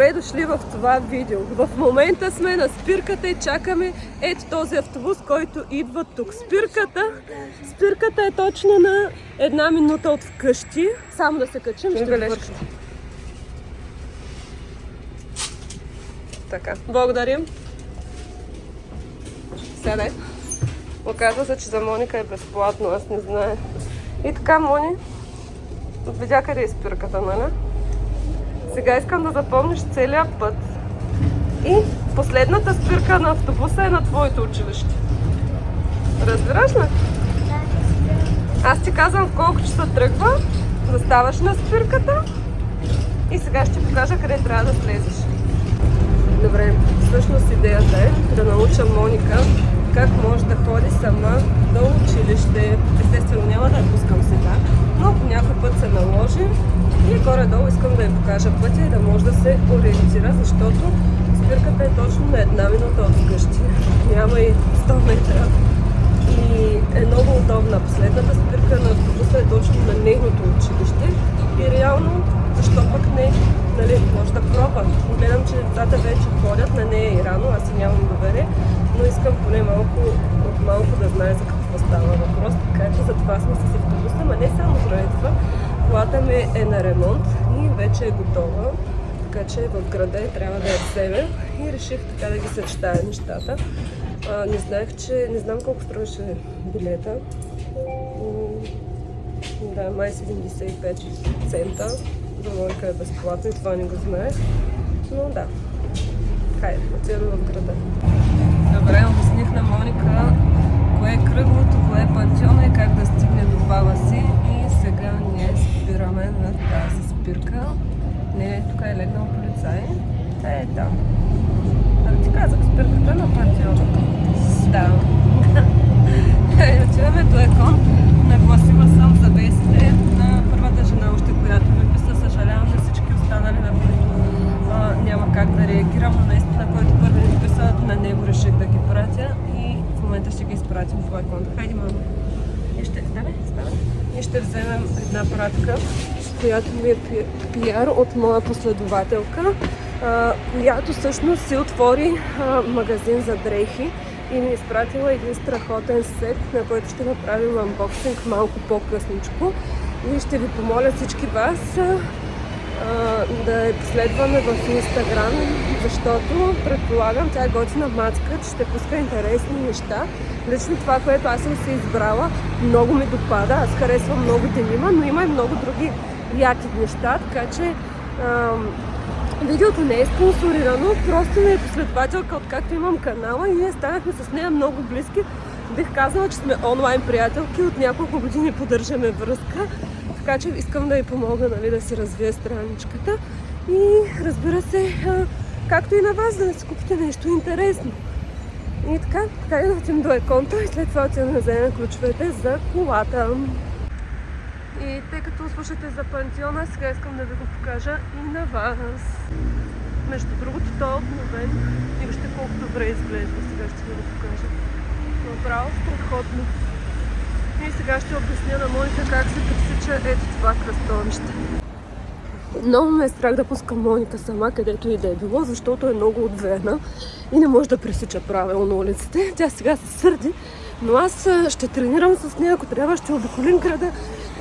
Добре дошли в това видео. В момента сме на спирката и чакаме ето този автобус, който идва тук. Спирката е точно на 1 минута от вкъщи. Само да се качим, ще довършим. Така, благодарим. Седай. Оказва се, че за Моника е безплатно, аз не знае. И така, Мони, видя къде е спирката, нали? Сега искам да запомниш целият път. И последната спирка на автобуса е на твоето училище. Разбираш ли? Аз ти казвам в колко часа тръгва, заставаш на спирката и сега ще покажа къде трябва да слезеш. Добре, всъщност идеята е да науча Моника как може да ходи сама до училище. Естествено няма да я пускам сега, но по някой път се наложи и горе-долу искам да я покажа пътя и да може да се ориентира, защото спирката е точно на 1 минута от вкъщи. Няма и 100 метра. И е много удобна. Последната спирка на автобуса е точно на нейното училище. И реално, защо пък не? Нали, може да пробва. Гледам, че децата вече ходят, на нея и рано, аз си нямам доверие, но искам поне малко да знае за какво става въпрос. Така че затова сме с автобуса, но не само заради това. Колата ми е на ремонт и вече е готова, така че в града трябва да я вземем и реших така да ги съчетая нещата. Не знаех, че не знам колко струваше билета. Да, май 75 цента. За Моника е безплатно и това не го знаех. Но да, хайде, отиваме в града. Добре, обясних на Моника кое е кръглото, кое е пантеона и как да стигне до баба си. И сега ние спираме на тази спирка. Не, тук е легнал полицай. Е там. Да ти казах, спирката на пантеона. Да. Отиваме до Екон. Нагласила съм завесите на първата жена, още която ми писа. Съжалявам за всички останали, на които няма как да реагирам, но наистина, който първи ми писа, на него реших да ги пратя и в момента ще ги изпратим по Екон. Хайде, мама. И ще вземем една пратка, която ми е пиар от моя последователка, която всъщност си отвори магазин за дрехи и ми е изпратила един страхотен сет, на който ще направим анбоксинг малко по-късничко. И ще ви помоля всички вас да я последваме в Инстаграм, защото предполагам, тя е готина мацка, че ще пуска интересни неща. Лично това, което аз съм се избрала, много ми допада. Аз харесвам много денима, но има и много други яки неща, така че видеото не е спонсорирано, просто ми е последователка, откакто имам канала и ние станахме с нея много близки. Бих казала, че сме онлайн приятелки, от няколко години поддържаме връзка, така че искам да й помогна, нали, да си развие страничката и разбира се, както и на вас, да си купите нещо интересно. И така и да отидем до Еконта и след това отидем да вземем ключовете за колата. И тъй като слушате за пантеона, сега искам да ви го покажа и на вас. Между другото, той е обновен и вижте колко добре изглежда. Сега ще ви го покажа. Направо страхотно. И сега ще обясня на Моника как се пресича ето това кръстовище. Много ме е страх да пускам Моника сама, където и да е било, защото е много отвеяна и не може да пресича правилно улиците. Тя сега се сърди, но аз ще тренирам с нея, ако трябва ще обиколим града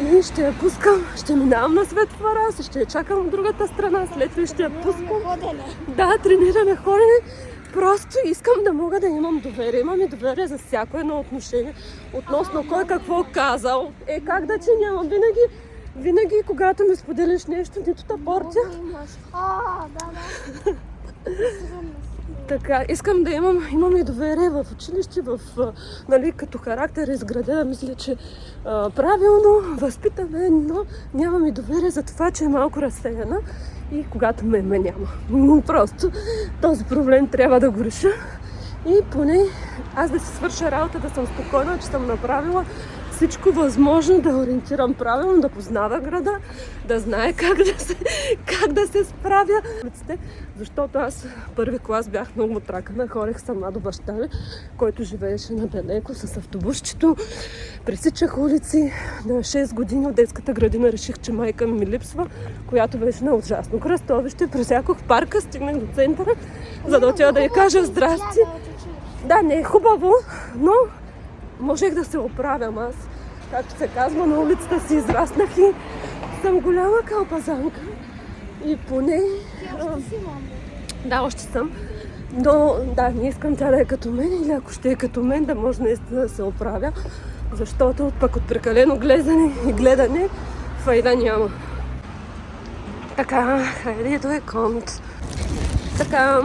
и ще я пускам, ще минавам на светофара, ще я чакам от другата страна, след това ще я пускам. Да, тренираме ходене. Просто искам да мога да имам доверие. Имам и доверие за всяко едно отношение. Относно кой какво казал. Как да че нямам. Винаги, когато ми споделиш нещо, нито те портя. Да. Така, искам да имам и доверие в училище, нали, като характер изградена, мисля, че правилно възпитаме, но нямам и доверие за това, че е малко разсеяна и когато ме няма. Просто този проблем трябва да го реша и поне аз да си свърша работа, да съм спокойна, че съм направила всичко възможно да ориентирам правилно, да познава града, да знае как да се справя. Защото аз първи клас бях много отракана, ходех сама до баща ми, който живееше надалеко с автобусчето. Пресичах улици. На 6 години от детската градина реших, че майка ми липсва, която беше на ужасно кръстовище. Пресякох в парка, стигнах до центъра, за да отида да й кажа здрасти. Да, не е хубаво, но можех да се оправям. Аз, както се казва, на улицата си израснах и съм голяма калпазанка. И поне... Да, още съм. Но да, не искам тя да е като мен, или ако ще е като мен, да може наистина да се оправя. Защото пък от прекалено гледане и гледане файда няма. Така, хайде до еконт. Така,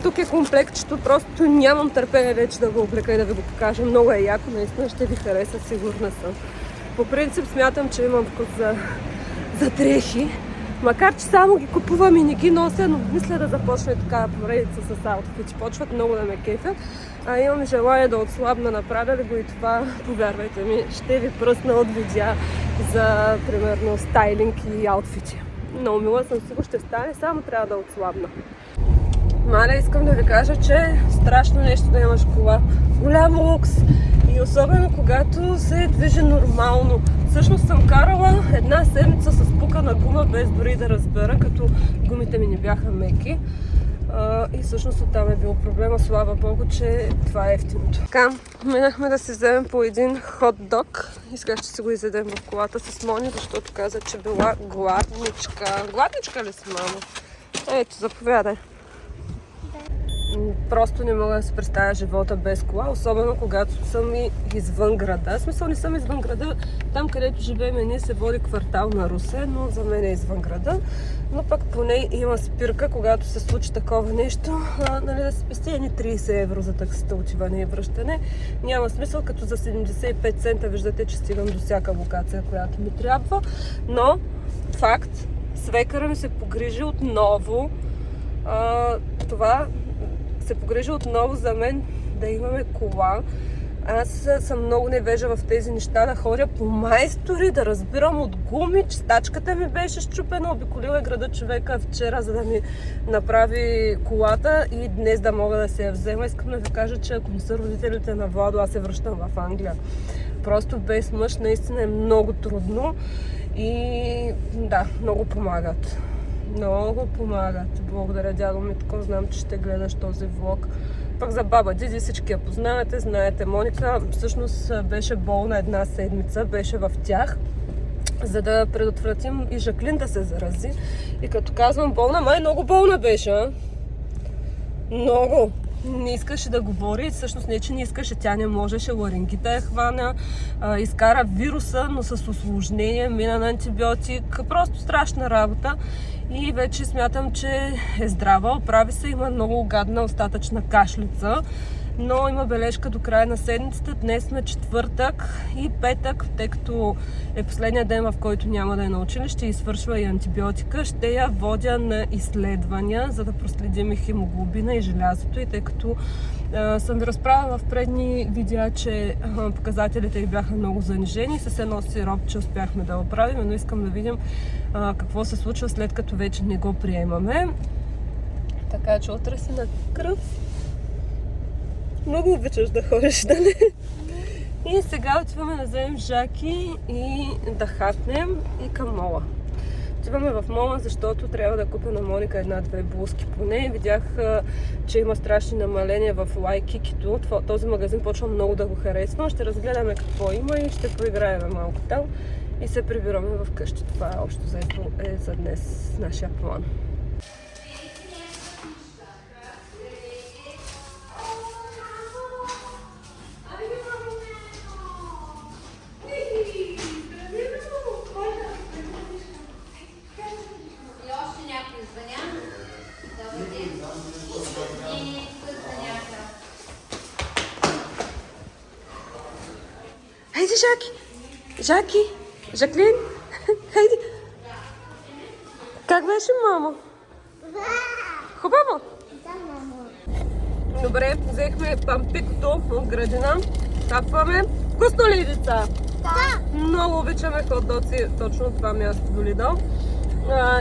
тук е комплектчето, просто нямам търпение вече да го облека и да ви го покажа. Много е яко, наистина ще ви хареса, сигурна съм. По принцип смятам, че имам вкус за дрехи. Макар че само ги купувам и не ги нося, но мисля да започне така поредица с аутфити. Почват много да ме кефят. Имам желание да отслабна, направя ли го и това, повярвайте ми, ще ви пръсна от видеа за, примерно, стайлинг и аутфити. Много мила съм, сигурно ще стане, само трябва да отслабна. Маля, искам да ви кажа, че страшно нещо да имаш кола. Голям лукс. И особено когато се движи нормално. Всъщност съм карала една седмица с пукана гума, без дори да разбера, като гумите ми не бяха меки. И всъщност оттам е бил проблема. Слава Богу, че това е ефтиното. Така, минахме да си вземем по един хот-дог. Исках, че си го изядем в колата с Мони, защото каза, че била гладничка. Гладничка ли си, мамо? Ето, заповядай. Просто не мога да си представя живота без кола, особено когато съм и извън града. В смисъл не съм извън града, там където живеем ние се води квартал на Русе, но за мен е извън града. Но пък поне има спирка, когато се случи такова нещо, нали, да се спести едни 30 евро за таксата отиване и връщане. Няма смисъл, като за 75 цента виждате, че стигам до всяка локация, която ми трябва. Но, факт, свекъра ми се погрижи отново. Това се погрижи отново за мен да имаме кола. Аз съм много невежа в тези неща, да ходя по майстори, да разбирам от гуми, че стачката ми беше счупена, обиколила града човека вчера, за да ми направи колата и днес да мога да се я взема. Искам да ви кажа, че ако не са родителите на Владо, аз се връщам в Англия. Просто без мъж наистина е много трудно и да, много помагат. Много помагат. Благодаря, дядо Митко. Знам, че ще гледаш този влог. Пък за баба Диди всички я познавате. Знаете, Моника всъщност беше болна една седмица. Беше в тях, за да предотвратим и Жаклин да се зарази. И като казвам болна, май много болна беше, а? Много. Не искаше да говори, всъщност не, че не искаше, тя не можеше, ларингита я хвана, изкара вируса, но с усложнение, мина на антибиотик, просто страшна работа. И вече смятам, че е здрава, оправи се, има много гадна остатъчна кашлица, но има бележка до края на седмицата. Днес сме четвъртък и петък, тъй като е последния ден, в който няма да е на училище и свършва и антибиотика, ще я водя на изследвания, за да проследим и хемоглобина и желязото. И тъй като съм ви разправила в предни видеа, че показателите й бяха много занижени, с едно сиропче успяхме да оправим, но искам да видим какво се случва след като вече не го приемаме. Така че утре си на кръв. Много обичаш да ходиш, дали? И сега отиваме да вземем Жаки и да хапнем и към мола. Отиваме в мола, защото трябва да купя на Моника една-две блузки поне. Видях, че има страшни намаления в Лайкикито. Този магазин почвам много да го харесвам. Ще разгледаме какво има и ще поиграем малко там. И се прибираме в къщи. Това общо заето е за днес нашия план. Хайде, Жаки! Жаки! Жаклин! Хайде! Как беше, мамо? Хубаво? Да, мамо. Добре, взехме пампикото от градина. Тапваме Вкусно ли, деца? Да. Много обичаме хот-доци, точно това място до Lidl.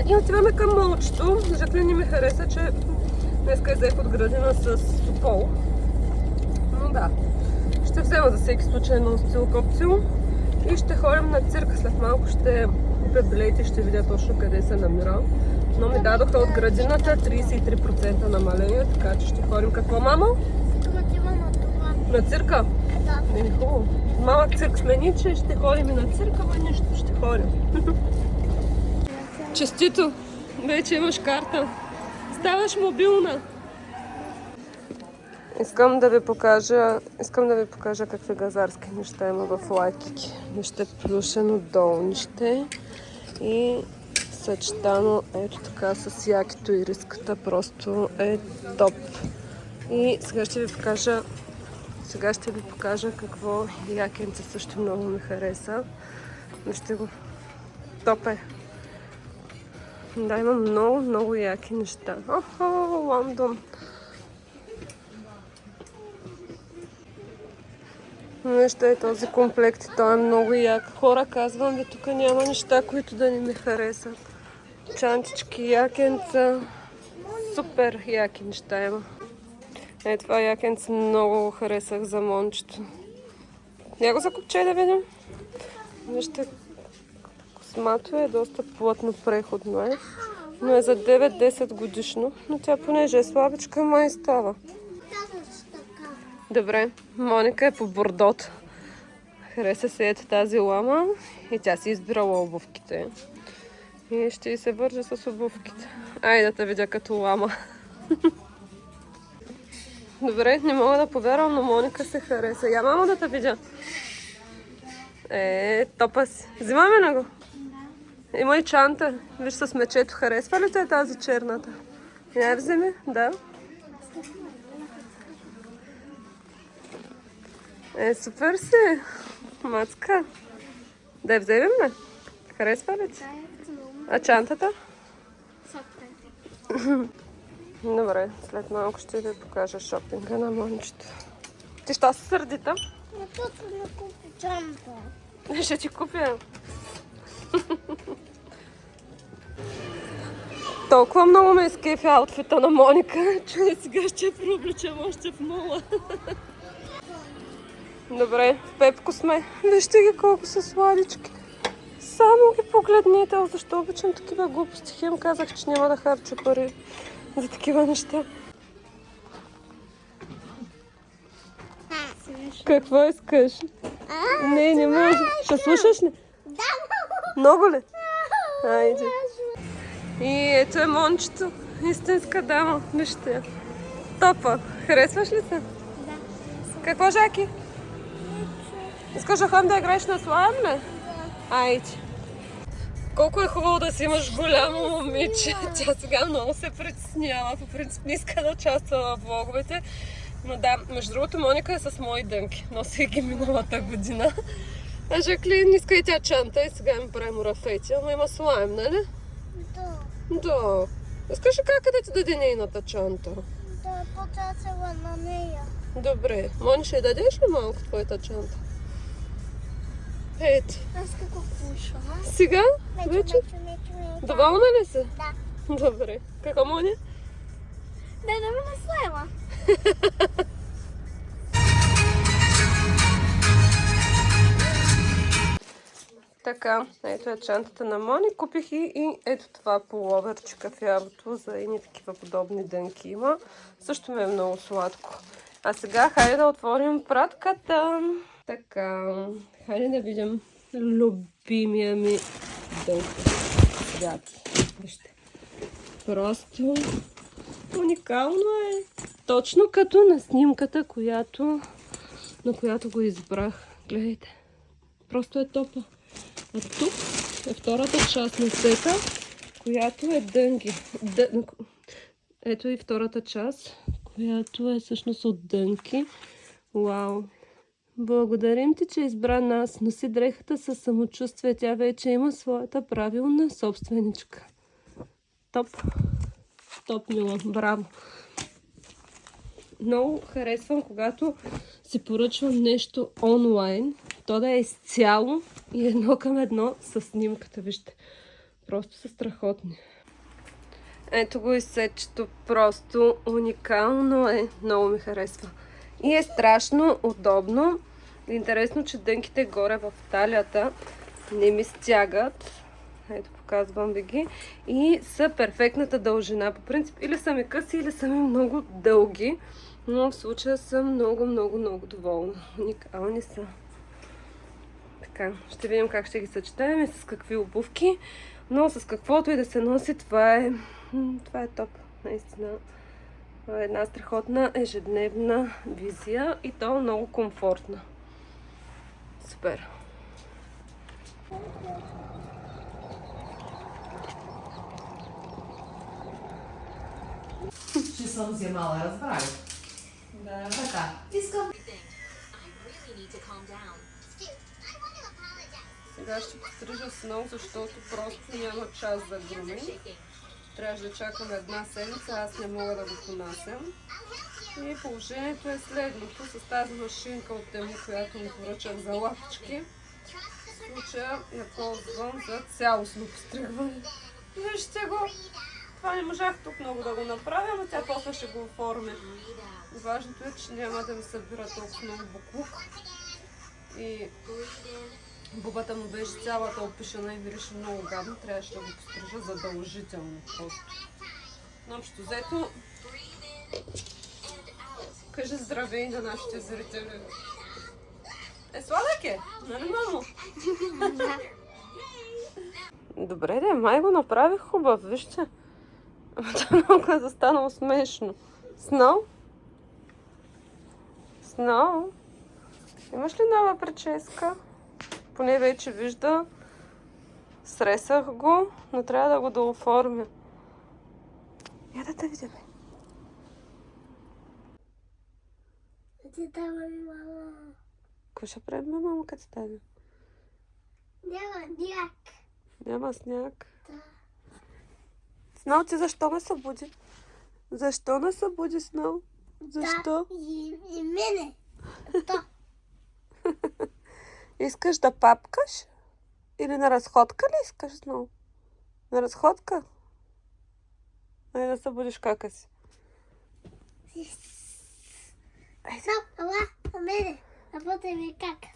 И отиваме към молчето. Жаклин ми хареса, че днеска взех от градина с супол. Но да, ще взема за всеки случай едно стил копцил. И ще ходим на цирка. След малко ще купя билети и ще видя точно къде се намира. Но ми дадоха от градината 33% намаление, така че ще ходим. Какво, мамо? На цирка? Да. Не, хубаво. Малък цирк сме ни, че ще ходим и на цирка, но нищо ще ходим. Честито! Вече имаш карта. Ставаш мобилна. Искам да ви покажа какви газарски неща има в Лайкики. Вижте плюшено долнище и съчетано ето така с якито и риската. Просто е топ. И сега ще ви покажа какво якенце също много ми хареса. Вижте го. Топ е. Да, има много яки неща. Охо, Лондон. Вижте този комплект. Той е много як. Хора, казвам ви, тук няма неща, които да не ми харесат. Чантички, якенца. Супер яки неща има. Това якенце много харесах за мончето. Я го закопчай да видим. Вижте, космато е доста плътно, преходно е. Но е за 9-10 годишно. Но тя понеже е слабичка, май става. Добре, Моника е по бордото. Хареса се ето тази лама и тя си избирала обувките. И ще й се вържа с обувките. Айде да те видя като лама. Добре, не мога да повярвам, но Моника се хареса. Я, мамо, да те видя. Топа си. Взимаме на го. Има и чанта. Виж с мечето. Харесва ли те тази черната? Я вземи? Да. Супер си. Мацка. Да я вземем ли? Харесва ли ти? А чантата? Добре, след малко ще ви покажа шопинга на Мончето. Ти що се сърдита? Тук не купи чанта. Ще ти купя. Толкова много ме изкефи аутфита на Моника, че сега ще преобличам още в мола. Добре, в Пепко сме. Вижте ги колко са сладички. Само ги погледнете. Защо обичам такива глупости? Хем казах, че няма да харча пари за такива неща. Какво искаш? Не може. Ще слушаш ли? Да, много ли? Айде. И ето е Мончето. Истинска дама. Вижте я. Топа. Харесваш ли се? Да. Какво, Жаки? Искаш да ходим да играеш на слайм ли? Айде. Колко е хубаво да си имаш голямо момиче. Тя сега много се притеснява. По принцип не иска да участва в влоговете. Но да, между другото, Моника е с мои дънки. Носи ги миналата година. А Жаклин иска и тя чанта и сега ми прави мурафети. Ама има слайм, нали? Да. Да. Искаш ли как да ти даде нейната чанта? Да, потърсила на нея. Добре. Мони, ще й дадеш ли малко твоята чанта? Ето. Аз какво пушвам? Сега? Вече? Мечо. Доволна ли си? Да. Добре. Какво, Мони? Да ме наслема. Така, ето е чантата на Мони. Купих и ето това половерче кафявото за едни такива подобни дънки има. Също ми е много сладко. А сега хайде да отворим пратката. Така, хайде да видим любимия ми дънка. Цвят. Вижте. Просто уникално е. Точно като на снимката, на която го избрах. Гледайте. Просто е топа. А тук е втората част на сета, която е дънги. Ето и втората част, която е всъщност от дънки. Вау! Благодарим ти, че избра нас. Носи дрехата със самочувствие. Тя вече има своята правилна собственичка. Топ! Топ, мила! Браво! много харесвам, когато си поръчвам нещо онлайн, то да е изцяло и едно към едно с снимката. Вижте, просто са страхотни. Ето го и сетчето, просто уникално е, много ми харесва. И е страшно удобно. Интересно, че дънките горе в талията не ми стягат. Ето, показвам ви ги. И са перфектната дължина. По принцип, или са ми къси, или са ми много дълги. Но в случая съм много доволна. Уникални са. Така, ще видим как ще ги съчетаем и с какви обувки. Но с каквото и да се носи, това е топ. Наистина. Една страхотна ежедневна визия и то много комфортна. Супер! Че съм вземала, разбрали? Да. Така, искам. Сега ще пострижа Сноу, защото просто няма час за груминг. Трябваше да чакам една седмица, аз не мога да го понасям. И положението е следното. С тази машинка от Тему, която ми поръчах за лапички, в случая я ползвам за цялостно постригване. Вижте го! Това не можах тук много да го направя, но тя после ще го оформя. Важното е, че няма да ми събира толкова много буклук. И бубата му беше цялата опишена и мирише много гадно. Трябваше да го пострижа задължително просто. Но общо взето, кажи здравей на нашите зрители. Сладък е, нали, мамо? Добре, май го направих хубав, вижте. Това много е застанало смешно. Сноу? Сноу? Имаш ли нова прическа? Поне вече вижда. Сресах го, но трябва да го дооформя. Я да те видим. Ти дава ми, мама. Какво ще правим, мама, като стане? Няма няк. Няма сняг. Да. Сноу, ти защо ме събуди? Защо не събуди, Сноу? Защо? Да, и мене. То. Искаш да папкаш? Или на разходка ли искаш, Сноу? На разходка? Ай да събудиш кака си. Ала, мене. Работа ми кака.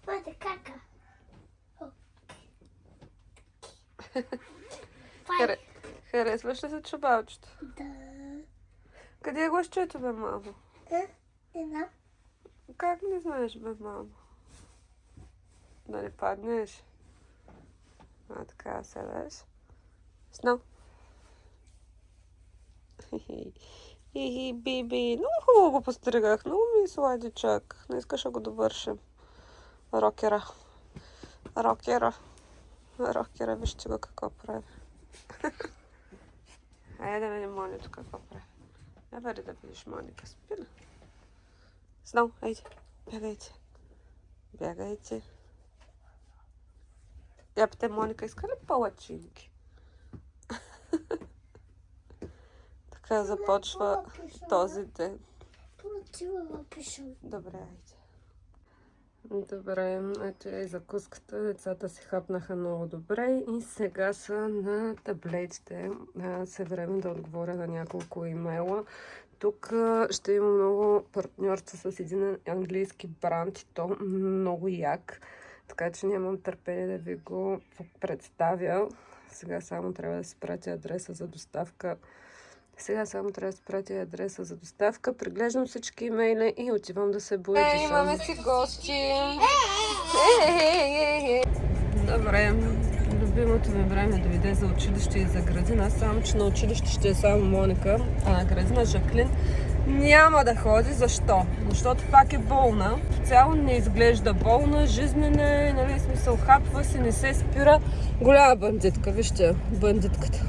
Моята кака. Харесваш ли се чубалчето? Да. Къде го изчето, бе, мамо? Не знам. Как не знаеш, бе, мамо? Да не паднеш? А, така се веш. Сноу. Хи-хи, биби. Много хубаво го постригах. Много ми сладичък. Не искаш да го довършим. Рокера. Рокера, вижте го какво прави. Айде да видим Монито какво прави. Бъде да видиш Моника спина. Сноу, айде. Бягайте. Я питам Моника, иска ли палачинки? Така започва този ден. Добре, айде. Добре, ето и закуската. Децата си хапнаха много добре и сега са на таблетите. Се време да отговоря на няколко имейла. Тук ще има много партньорства с един английски бранд и то много як. Така че нямам търпение да ви го представя. Сега само трябва да си пратя адреса за доставка. Преглеждам всички имейли и отивам да се боя. Имаме си гости. Добре, любимото ми време дойде за училище и за градина. Само, че на училище ще е само Моника, а на градина Жаклин няма да ходи. Защо? Защото пак е болна. Цяло не изглежда болна, жизнена е, нали, смисъл, хапва се, не се спира. Голяма бандитка, вижте, бандитката.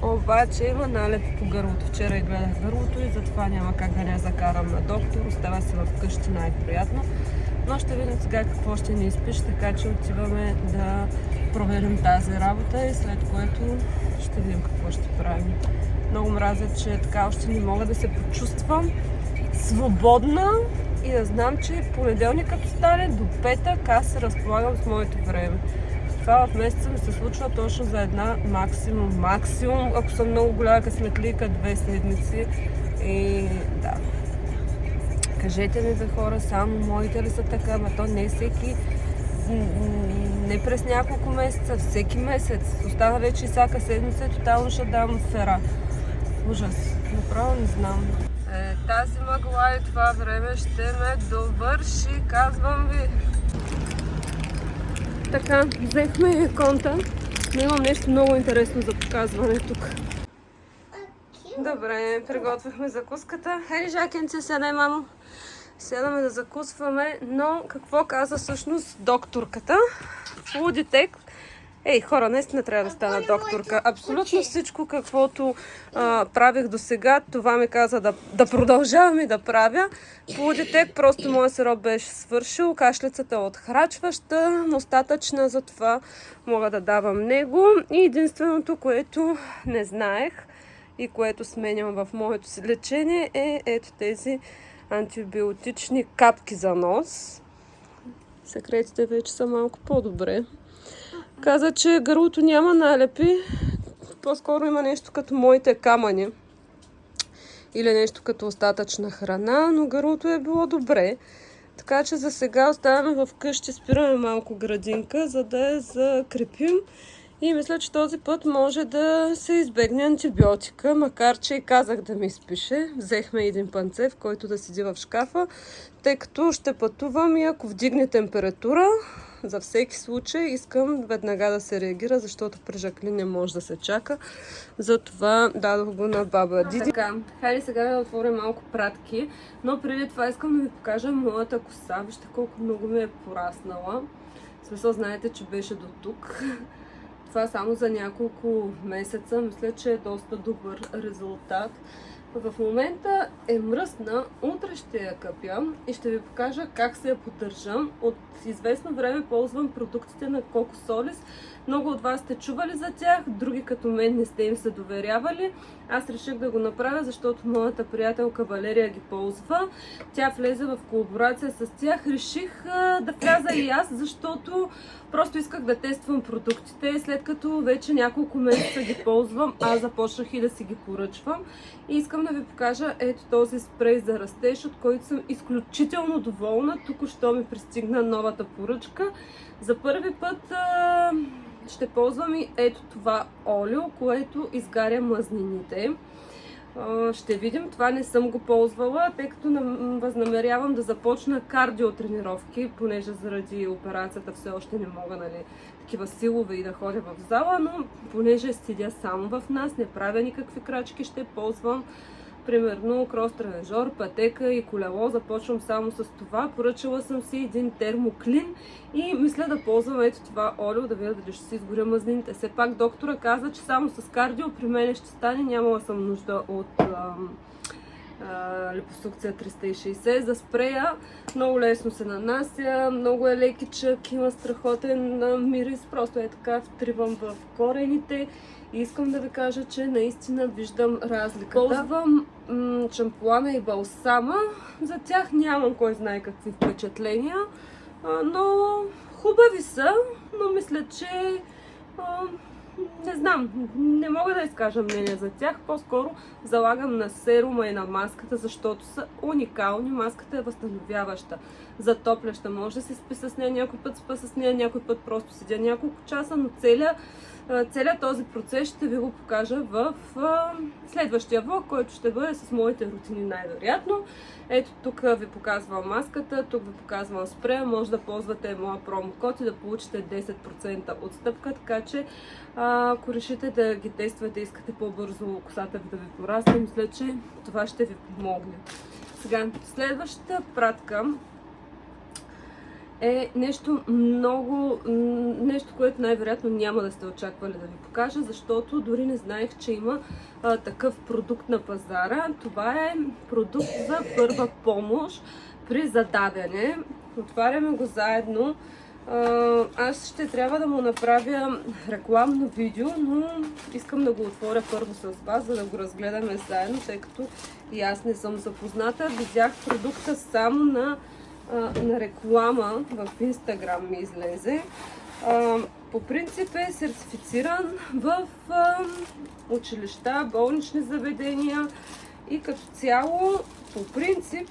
Обаче има налеп по гърлото. Вчера гледах гърлото и затова няма как да не я закарам на доктор. Остава се вкъщи най-приятно. Но ще видим сега какво ще ни изпише, така че отиваме да проверим тази работа и след което ще видим какво ще правим. Много мразя, че така още не мога да се почувствам свободна и да знам, че понеделник като стане до петък аз се разполагам с моето време. Това в месеца ми се случва точно за една максимум, ако съм много голяма късметлика, 2 седмици. И да. Кажете ми, бе хора, само моите ли са така, ама то не всеки, не през няколко месеца, всеки месец. Остана вече и всяка седмица, тотално ще дам фера. Ужас. Направо не знам. Тази мъгла и това време ще ме довърши, казвам ви. Така, взехме конта, но имам нещо много интересно за показване тук. Добре, приготвихме закуската. Хайде, Жакенце, седай, мамо. Седаме да закусваме, но какво каза всъщност докторката? Лудитек. Ей, хора, наистина трябва да стана докторка. Абсолютно всичко, каквото правих до сега, това ми каза да продължавам и да правя. Лудитек, просто моят сироп беше свършил, кашлицата е отхрачваща, остатъчна, затова мога да давам него. И единственото, което не знаех и което сменям в моето си лечение е ето тези антибиотични капки за нос. Секретите вече са малко по-добре. Каза, че гърлото няма налепи, по-скоро има нещо като моите камъни или нещо като остатъчна храна, но гърлото е било добре. Така че за сега оставяме вкъщи, спираме малко градинка, за да я закрепим. И мисля, че този път може да се избегне антибиотика, макар че и казах да ми изпише. Взехме един панцев, който да седи в шкафа, тъй като ще пътувам и ако вдигне температура, за всеки случай искам веднага да се реагира, защото при Жаклин не може да се чака. Затова дадох го на баба Диди. Така, хайде сега да отворя малко пратки, но преди това искам да ви покажа моята коса. Вижте колко много ми е пораснала. В смисъл, знаете, че беше до тук. Това само за няколко месеца. Мисля, че е доста добър резултат. В момента е мръсна, утре ще я къпя и ще ви покажа как се я поддържам. От известно време ползвам продуктите на Coco Solis. Много от вас сте чували за тях, други като мен не сте им се доверявали. Аз реших да го направя, защото моята приятелка Валерия ги ползва. Тя влезе в колаборация с тях. Реших да вляза и аз, защото просто исках да тествам продуктите. След като вече няколко месеца ги ползвам, аз започнах и да си ги поръчвам. И искам да ви покажа ето този спрей за растеж, от който съм изключително доволна. Току-що ми пристигна новата поръчка. За първи път ще ползвам и ето това олио, което изгаря мазнините. Ще видим, това не съм го ползвала, тъй като възнамерявам да започна кардиотренировки, понеже заради операцията все още не мога, нали, такива силове и да ходя в зала, но понеже седя само в нас, не правя никакви крачки, ще ползвам примерно крос-тренажор, пътека и колело. Започвам само с това. Поръчала съм си един термоклин и мисля да ползвам ето това олио, да видя дали ще си изгоря мазнините. Все пак доктора каза, че само с кардио при мен ще стане. Нямала съм нужда от липосукция 360. За спрея много лесно се нанася, много е лекичък, има страхотен мирис. Просто е така, втривам в корените. И искам да ви кажа, че наистина виждам разликата. Ползвам шампуана и балсама. За тях нямам кой знае какви впечатления, но хубави са, но мисля, че не знам, не мога да изкажа мнение за тях. По-скоро залагам на серума и на маската, защото са уникални. Маската е възстановяваща, затопляща. Може да се спи с нея, някой път спа с нея, някой път просто седя няколко часа, но целият този процес ще ви го покажа в следващия влог, който ще бъде с моите рутини най-вероятно. Ето тук ви показвам маската, тук ви показвам спрея. Може да ползвате моя промокод и да получите 10% отстъпка, така че ако решите да ги тествате и искате по-бързо косата ви да ви порасне, мисля, че това ще ви помогне. Сега, следващата пратка е нещо което най-вероятно няма да сте очаквали да ви покажа, защото дори не знаех, че има такъв продукт на пазара. Това е продукт за първа помощ при задавяне. Отваряме го заедно Аз ще трябва да му направя рекламно видео, но искам да го отворя първо с вас, за да го разгледаме заедно, тъй като и аз не съм запозната. Видях продукта само на реклама в Инстаграм ми излезе. По принцип е сертифициран в училища, болнични заведения и като цяло, по принцип,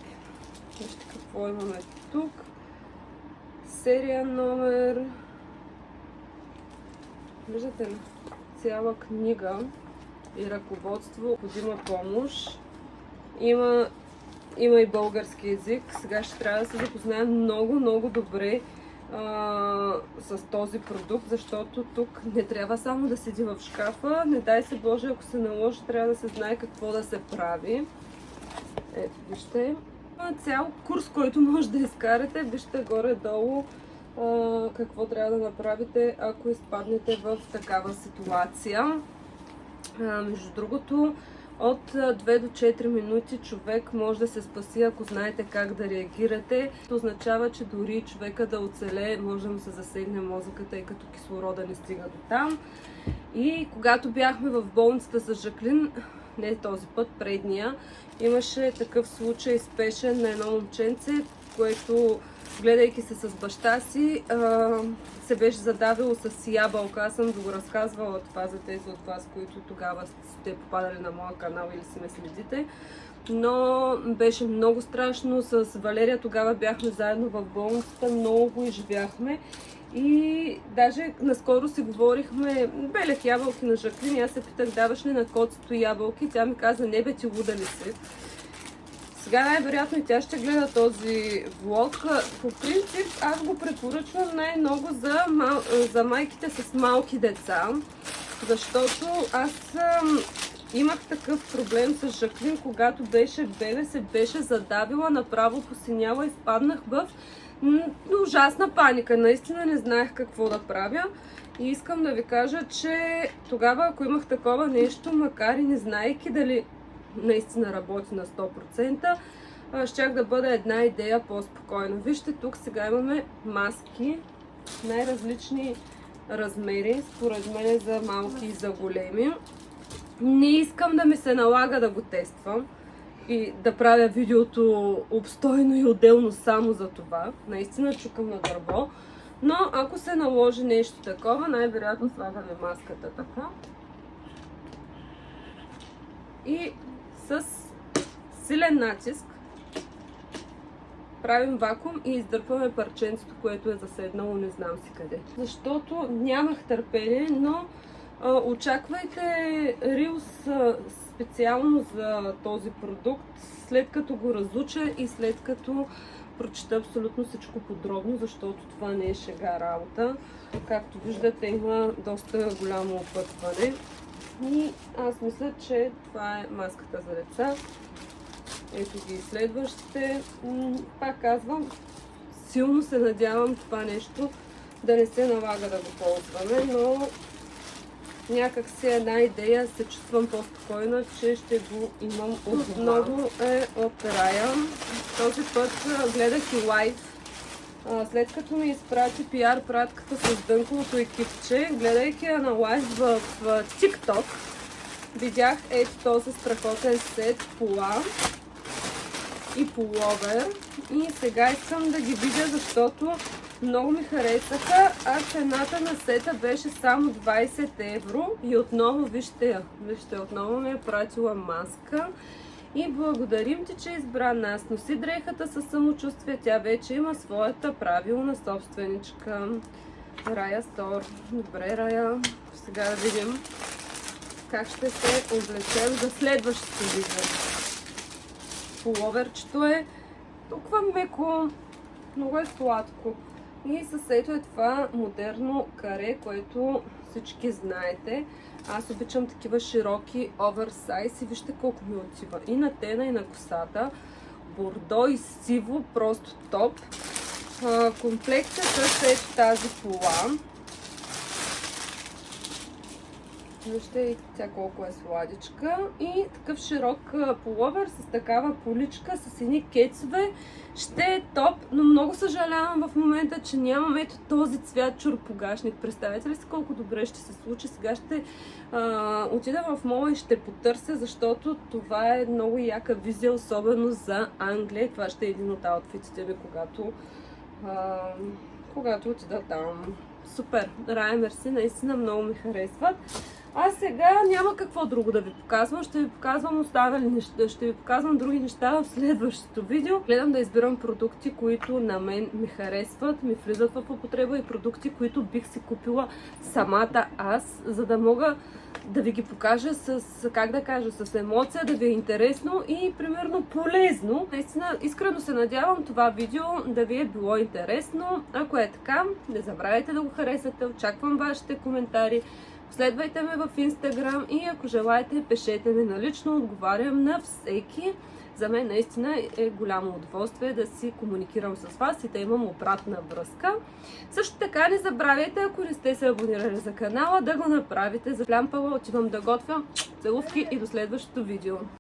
вижте какво имаме тук. Серия номер, виждате ли, цяла книга и ръководство, необходима помощ. Има и български език. Сега ще трябва да се запознаем много добре с този продукт, защото тук не трябва само да седи в шкафа. Не дай се Боже, ако се наложи, трябва да се знае какво да се прави. Ето, вижте. Цял курс, който може да изкарате. Вижте горе-долу какво трябва да направите, ако изпаднете в такава ситуация. Между другото, от 2 до 4 минути човек може да се спаси, ако знаете как да реагирате. Това означава, че дори човека да оцелее, може да му се засегне мозъка, тъй като кислорода не стига до там. И когато бяхме в болницата с Жаклин, не този път, предния, имаше такъв случай спешен на едно момченце, което, гледайки се с баща си, се беше задавило с ябълка. Аз съм го разказвала това за тези от вас, които тогава сте попадали на моя канал или си ме следите. Но беше много страшно. С Валерия тогава бяхме заедно в болницата, много го изживяхме. И даже наскоро си говорихме, белех ябълки на Жаклин и аз се питах, даваш ли на котето ябълки? Тя ми каза, не бе, ти луда ли си? Сега най-вероятно и тя ще гледа този влог. По принцип аз го препоръчвам най-много за майките с малки деца, защото аз имах такъв проблем с Жаклин, когато беше бебе, се беше задавила, направо посиняла, изпаднах в ужасна паника. Наистина не знаех какво да правя. И искам да ви кажа, че тогава, ако имах такова нещо, макар и не знаейки дали наистина работи на 100%, щях да бъде една идея по-спокойна. Вижте, тук сега имаме маски, най-различни размери, според мен за малки и за големи. Не искам да ми се налага да го тествам и да правя видеото обстойно и отделно само за това. Наистина чукам на дърво. Но ако се наложи нещо такова, най-вероятно слагаме маската така. И с силен натиск правим вакуум и издърпваме парченцето, което е заседнало не знам си къде. Защото нямах търпение, но очаквайте рилс специално за този продукт, след като го разуча и след като прочета абсолютно всичко подробно, защото това не е шега работа. Както виждате, има доста голямо опътване. И аз мисля, че това е маската за деца. Ето ги следващите. Пак казвам, силно се надявам това нещо да не се налага да го ползваме, но някак си една идея, се чувствам по-спокойна, че ще го имам отново от Рая. Този път гледах и лайв. След като ми изпрати пиар пратката с Дънковото екипче, гледайки я на лайв в TikTok, видях ето този страхотен сет пола и пуловер. И сега искам да ги видя, защото много ми харесаха, а цената на сета беше само 20 евро. И отново, вижте, отново ми е пратила маска. И благодарим ти, че избра нас. Носи дрехата със самочувствие, тя вече има своята правилна собственичка. Рая Стор. Добре, Рая. Сега да видим как ще се облечем за следващото видео. Пуловерчето е толкова меко, много е сладко. И със ето е това модерно каре, което всички знаете. Аз обичам такива широки оверсайз и вижте колко ми отива. И на тена, и на косата. Бордо и сиво, просто топ. Комплектът с ето тази пола. Вижте тя колко е сладичка. И такъв широк пуловер с такава поличка, с едни кецове. Ще е топ, но много съжалявам в момента, че нямам ето този цвят чурпогашник. Представете ли си колко добре ще се случи? Сега ще отида в мола и ще потърся, защото това е много яка визия, особено за Англия. Това ще е един от аутфитите ми, когато отида там. Супер! Рая, мерси, наистина много ми харесват. А сега няма какво друго да ви показвам. Ще ви показвам останали неща, ще ви показвам други неща в следващото видео. Гледам да избирам продукти, които на мен ми харесват, ми влизат в употреба, и продукти, които бих си купила самата аз, за да мога да ви ги покажа с, как да кажа, с емоция, да ви е интересно и примерно полезно. Наистина, искрено се надявам това видео да ви е било интересно. Ако е така, не забравяйте да го харесате. Очаквам вашите коментари. Следвайте ме в Instagram и ако желаете, пишете ми налично. Отговарям на всеки. За мен наистина е голямо удоволствие да си комуникирам с вас и да имам обратна връзка. Също така не забравяйте, ако не сте се абонирали за канала, да го направите. Заклямпала, отивам да готвям. Целувки и до следващото видео.